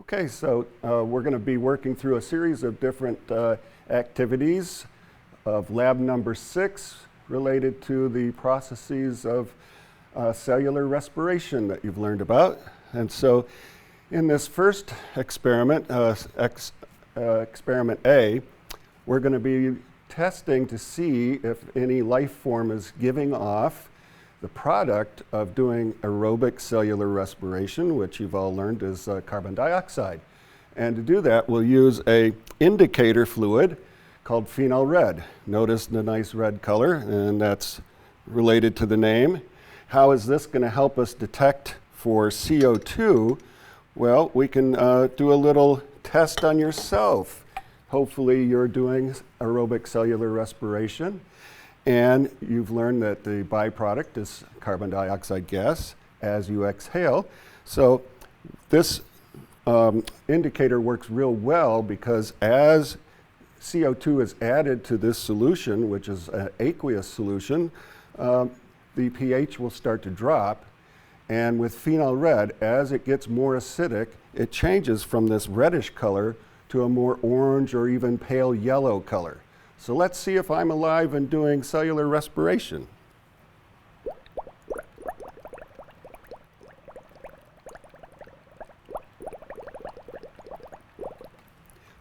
Okay, so we're going to be working through a series of different activities of lab number 6 related to the processes of cellular respiration that you've learned about. And so in this first experiment, experiment A, we're going to be testing to see if any life form is giving off the product of doing aerobic cellular respiration, which you've all learned is carbon dioxide. And to do that, we'll use a indicator fluid called phenol red. Notice the nice red color, and that's related to the name. How is this going to help us detect for CO2? Well, we can do a little test on yourself. Hopefully you're doing aerobic cellular respiration, and you've learned that the byproduct is carbon dioxide gas as you exhale. So this indicator works real well because as CO2 is added to this solution, which is an aqueous solution, the pH will start to drop. And with phenol red, as it gets more acidic, it changes from this reddish color to a more orange or even pale yellow color. So let's see if I'm alive and doing cellular respiration.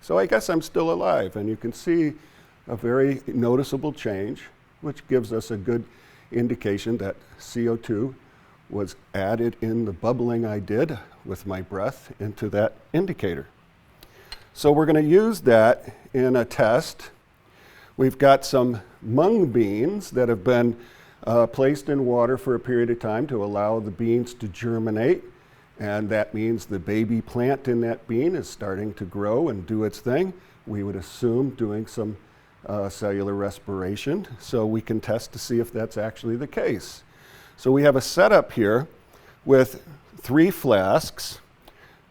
So I guess I'm still alive, and you can see a very noticeable change, which gives us a good indication that CO2 was added in the bubbling I did with my breath into that indicator. So we're going to use that in a test. We've got some mung beans that have been placed in water for a period of time to allow the beans to germinate. And that means the baby plant in that bean is starting to grow and do its thing. We would assume doing some cellular respiration, so we can test to see if that's actually the case. So we have a setup here with 3 flasks.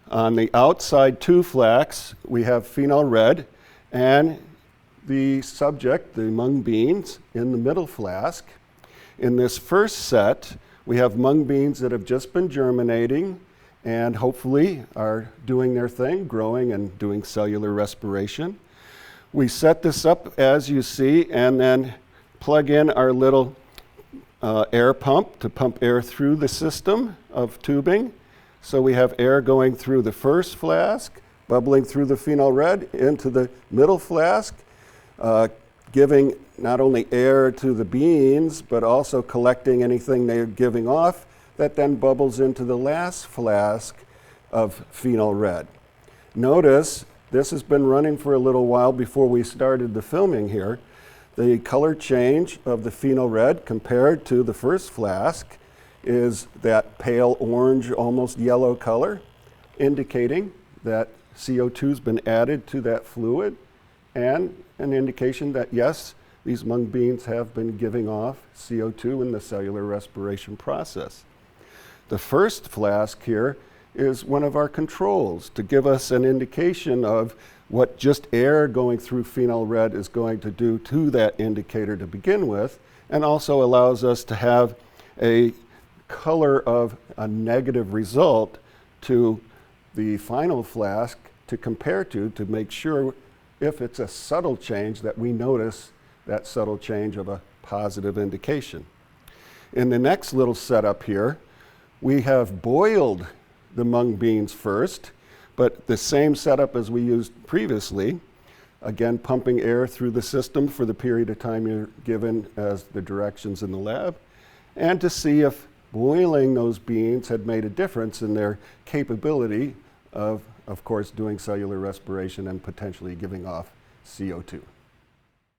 On the outside 2 flasks, we have phenol red, and the subject, the mung beans, in the middle flask. In this first set, we have mung beans that have just been germinating and hopefully are doing their thing, growing and doing cellular respiration. We set this up as you see and then plug in our little air pump to pump air through the system of tubing. So we have air going through the first flask, bubbling through the phenol red into the middle flask, giving not only air to the beans, but also collecting anything they're giving off that then bubbles into the last flask of phenol red. Notice this has been running for a little while before we started the filming here. The color change of the phenol red compared to the first flask is that pale orange, almost yellow color, indicating that CO2 has been added to that fluid, and an indication that yes, these mung beans have been giving off CO2 in the cellular respiration process. The first flask here is one of our controls to give us an indication of what just air going through phenol red is going to do to that indicator to begin with, and also allows us to have a color of a negative result to the final flask to compare to make sure if it's a subtle change that we notice that subtle change of a positive indication. In the next little setup here, we have boiled the mung beans first, but the same setup as we used previously. Again, pumping air through the system for the period of time you're given as the directions in the lab, and to see if boiling those beans had made a difference in their capability of course, doing cellular respiration and potentially giving off CO2.